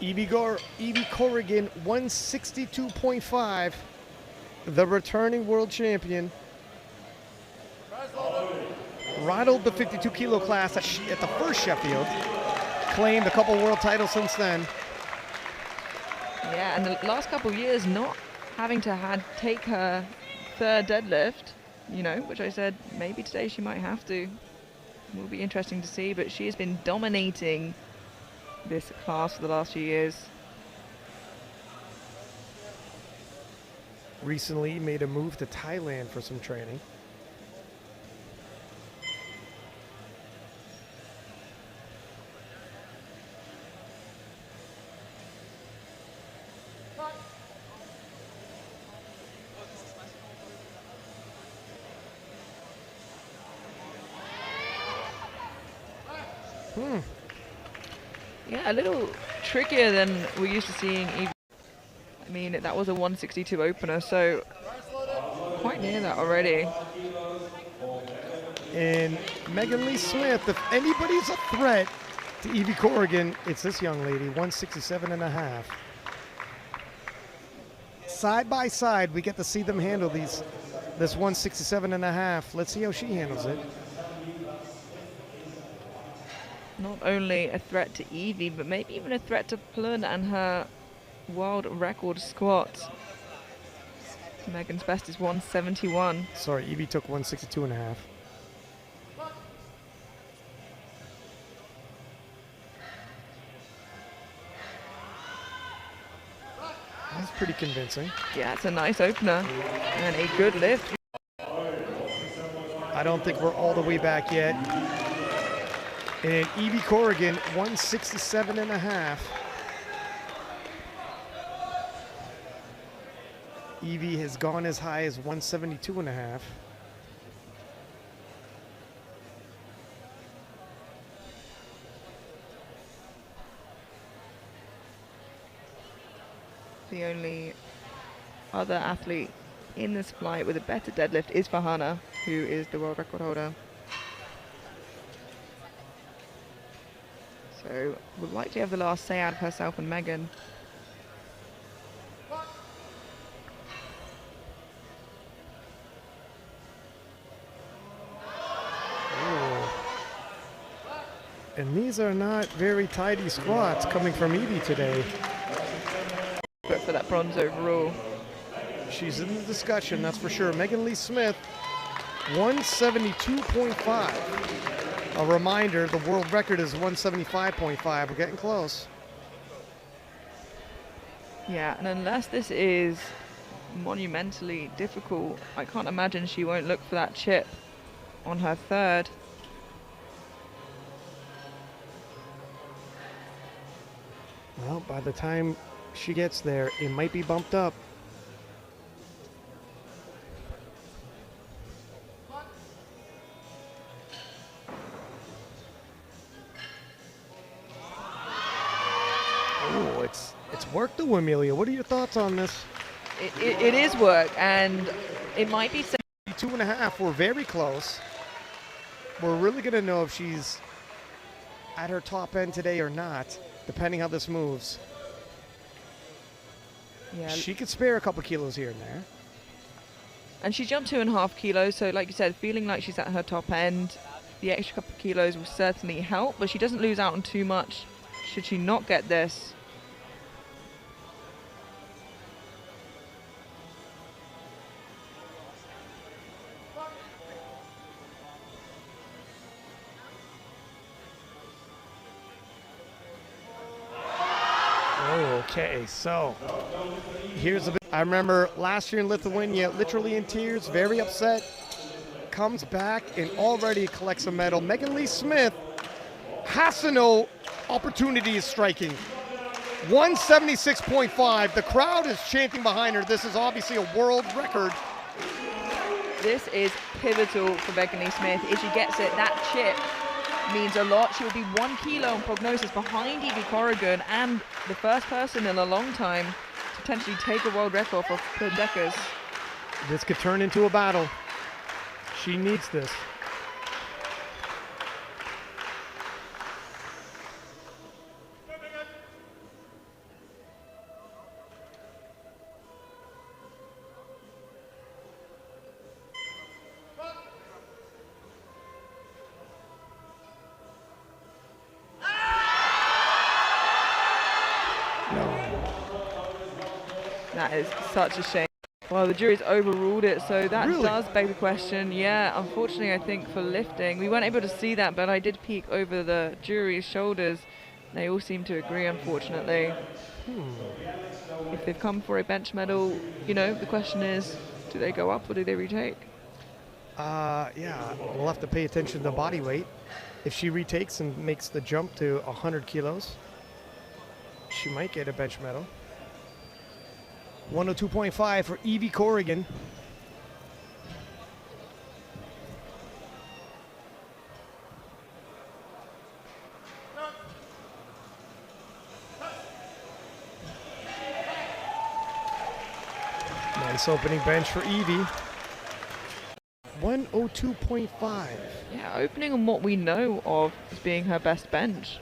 Evie Corrigan, 162.5, the returning world champion. Rattled the 52 kilo class at the first Sheffield. Claimed a couple world titles since then. Yeah, and the last couple of years not having to take her third deadlift, you know, which I said maybe today she might have to. Will be interesting to see, but she has been dominating this class for the last few years. Recently made a move to Thailand for some training. Yeah, a little trickier than we're used to seeing Evie. I mean, that was a 162 opener, so quite near that already. And Megan Lee Smith, if anybody's a threat to Evie Corrigan, it's this young lady, 167.5. Side by side, we get to see them handle this 167.5. Let's see how she handles it. Not only a threat to Evie, but maybe even a threat to Plun and her world record squat. Megan's best is 171. Sorry, Evie took 162.5. That's pretty convincing. Yeah, it's a nice opener and a good lift. I don't think we're all the way back yet. And Evie Corrigan, 167.5. Evie has gone as high as 172.5. The only other athlete in this flight with a better deadlift is Farhana, who is the world record holder. So would like to have the last say out of herself and Megan. Ooh. And these are not very tidy squats coming from Evie today. But for that bronze overall. She's in the discussion, that's for sure. Megan Lee Smith, 172.5. A reminder, the world record is 175.5. We're getting close. Yeah, and unless this is monumentally difficult, I can't imagine she won't look for that chip on her third. Well, by the time she gets there, it might be bumped up. Oh, it's work though, Amelia. What are your thoughts on this? It is work, and it might be 2.5. We're very close. We're really going to know if she's at her top end today or not, depending how this moves. Yeah. She could spare a couple kilos here and there. And she jumped 2.5 kilos, so like you said, feeling like she's at her top end. The extra couple of kilos will certainly help, but she doesn't lose out on too much should she not get this. Okay, so here's a bit. I remember last year in Lithuania, literally in tears, very upset, comes back and already collects a medal. Megan Lee Smith has to know opportunity is striking. 176.5. The crowd is chanting behind her. This is obviously a world record. This is pivotal for Megan Lee Smith. If she gets it, that chip means a lot. She will be 1 kilo on prognosis behind Evie Corrigan and the first person in a long time to potentially take a world record for Deckers. This could turn into a battle. She needs this. That is such a shame. Well, the jury's overruled it, so that Really? does beg the question. Yeah, unfortunately, I think for lifting, we weren't able to see that, but I did peek over the jury's shoulders. They all seem to agree, unfortunately. If they've come for a bench medal, you know, the question is, do they go up or do they retake? Yeah, we'll have to pay attention to body weight. If she retakes and makes the jump to 100 kilos, she might get a bench medal. 102.5 for Evie Corrigan. Nice opening bench for Evie. 102.5. Yeah, opening on what we know of as being her best bench.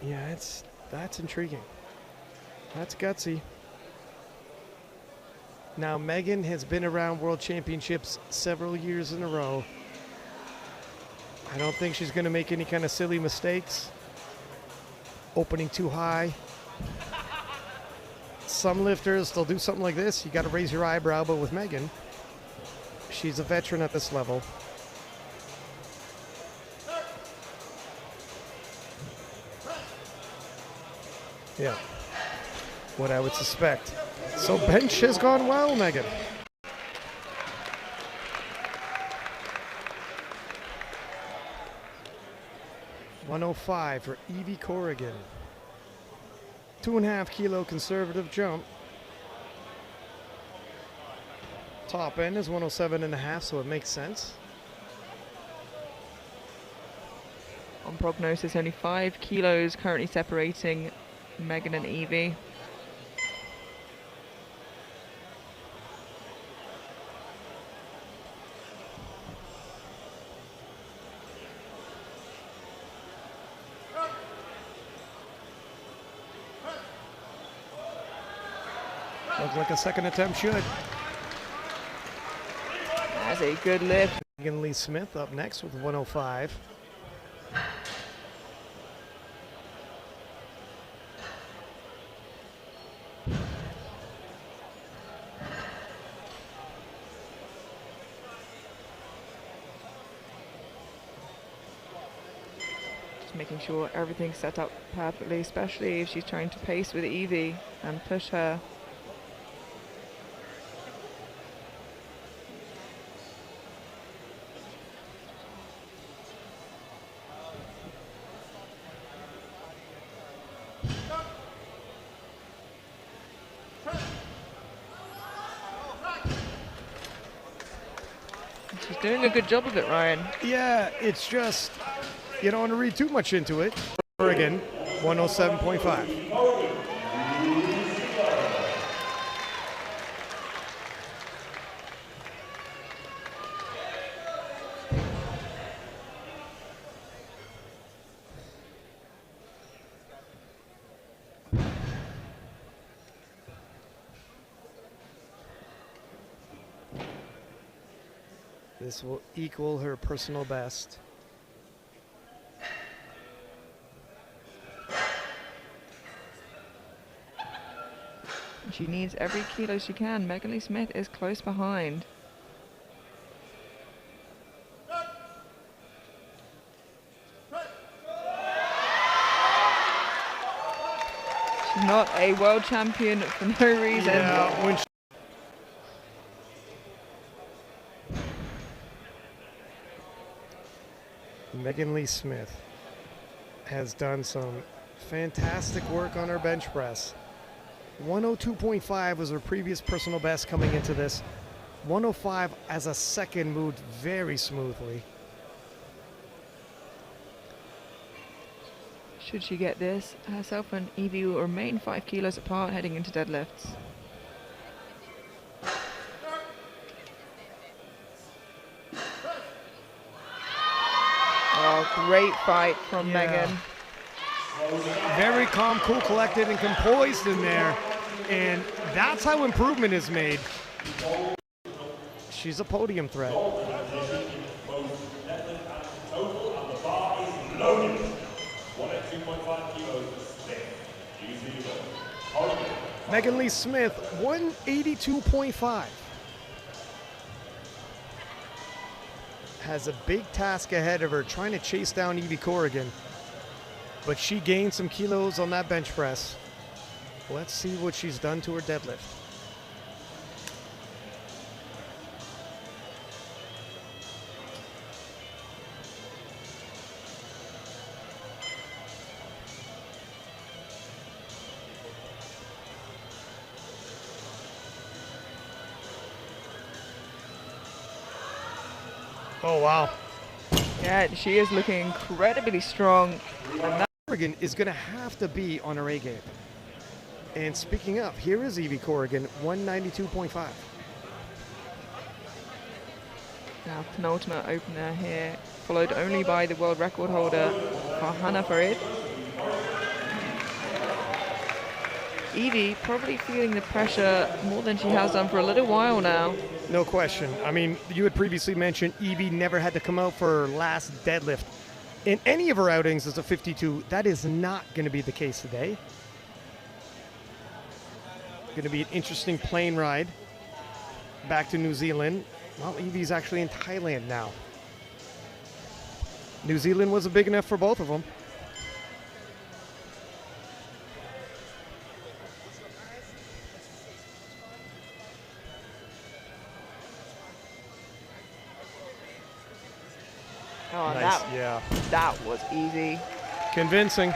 Yeah, that's intriguing. That's gutsy. Now, Megan has been around World Championships several years in a row. I don't think she's going to make any kind of silly mistakes. Opening too high. Some lifters, they'll do something like this. You got to raise your eyebrow, but with Megan, she's a veteran at this level. Yeah, what I would suspect. So bench has gone well, Megan. $105 for Evie Corrigan. 2.5 kilo conservative jump. Top end is 107.5, so it makes sense. On prognosis, only 5 kilos currently separating Megan and Evie. Looks like a second attempt should. That's a good lift. Megan Lee Smith up next with 105. Just making sure everything's set up perfectly, especially if she's trying to pace with Evie and push her. She's doing a good job of it, Ryan. Yeah, it's just, you don't want to read too much into it. Corrigan, 107.5. This will equal her personal best. She needs every kilo she can. Megan Lee Smith is close behind. She's not a world champion for no reason. Yeah, when Megan Lee Smith has done some fantastic work on her bench press. 102.5 was her previous personal best coming into this. 105 as a second moved very smoothly. Should she get this, herself and Evie will remain 5 kilos apart heading into deadlifts. Oh, great fight from Megan. Very calm, cool, collected, and composed in there. And that's how improvement is made. She's a podium threat. Megan Lee Smith, 182.5. Has a big task ahead of her trying to chase down Evie Corrigan. But she gained some kilos on that bench press. Let's see what she's done to her deadlift. Oh, wow. Yeah, she is looking incredibly strong. And that Corrigan is going to have to be on her A game. And speaking of, here is Evie Corrigan, 192.5. now penultimate opener here, followed only by the world record holder, Farhana Farid. Evie probably feeling the pressure more than she has done for a little while now. No question. I mean, you had previously mentioned Evie never had to come out for her last deadlift in any of her outings as a 52. That is not going to be the case today. Going to be an interesting plane ride back to New Zealand. Well, Evie's actually in Thailand now. New Zealand wasn't big enough for both of them. Oh, Nice, yeah. that was easy. Convincing.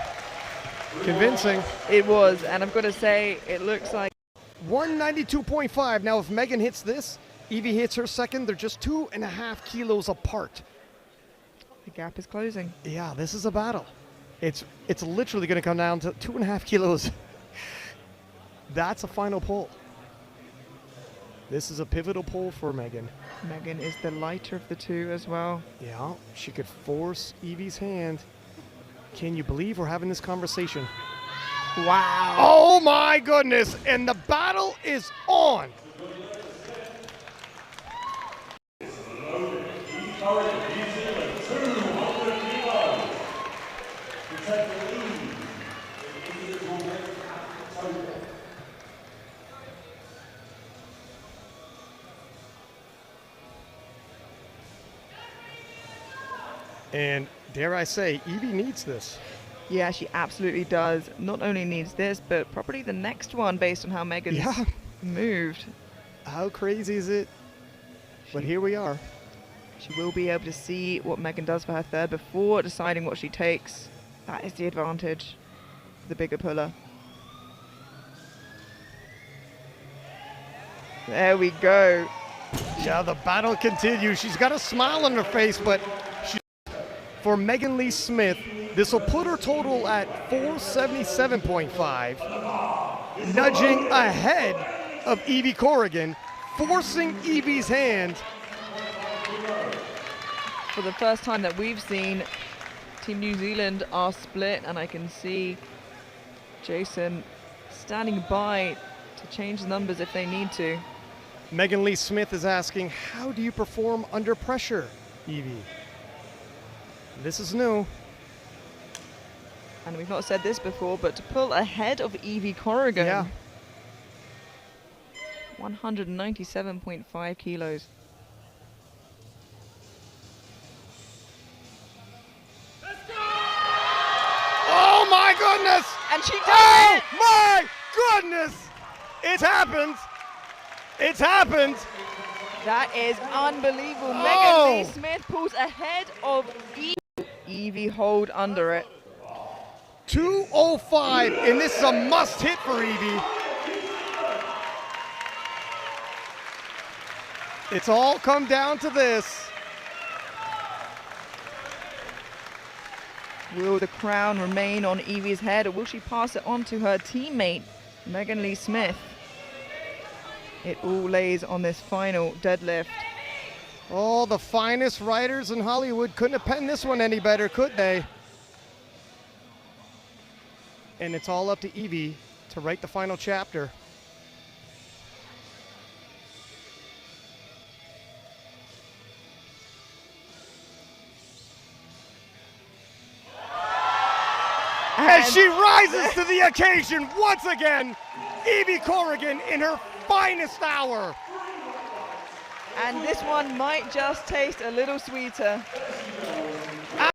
Convincing. It was, and I've got to say, it looks like 192.5. Now, if Megan hits this, Evie hits her second. They're just 2.5 kilos apart. the gap is closing. Yeah, this is a battle. It's literally going to come down to 2.5 kilos. That's a final pull. This is a pivotal pull for Megan. Megan is the lighter of the two as well. Yeah, she could force Evie's hand. Can you believe we're having this conversation? Wow. Oh my goodness, and the battle is on. And dare I say, Evie needs this. Yeah, she absolutely does. Not only needs this, but probably the next one based on how Megan's moved. How crazy is it? But here we are. She will be able to see what Megan does for her third before deciding what she takes. That is the advantage for the bigger puller. There we go. Yeah, the battle continues. She's got a smile on her face, but for Megan Lee Smith, this will put her total at 477.5, nudging ahead of Evie Corrigan, forcing Evie's hand. For the first time that we've seen, Team New Zealand are split, and I can see Jason standing by to change the numbers if they need to. Megan Lee Smith is asking, how do you perform under pressure, Evie? This is new. And we've not said this before, but to pull ahead of Evie Corrigan. Yeah. 197.5 kilos. Oh my goodness! And she does Oh it! my goodness! It's happened! It's happened! That is unbelievable. Oh. Megan Lee Smith pulls ahead of Evie. Evie hold under it. 205, and this is a must hit for Evie. It's all come down to this. Will the crown remain on Evie's head, or will she pass it on to her teammate, Megan Lee Smith? It all lays on this final deadlift. Oh, the finest writers in Hollywood couldn't have penned this one any better, could they? And it's all up to Evie to write the final chapter. And she rises to the occasion once again. Evie Corrigan in her finest hour. And this one might just taste a little sweeter.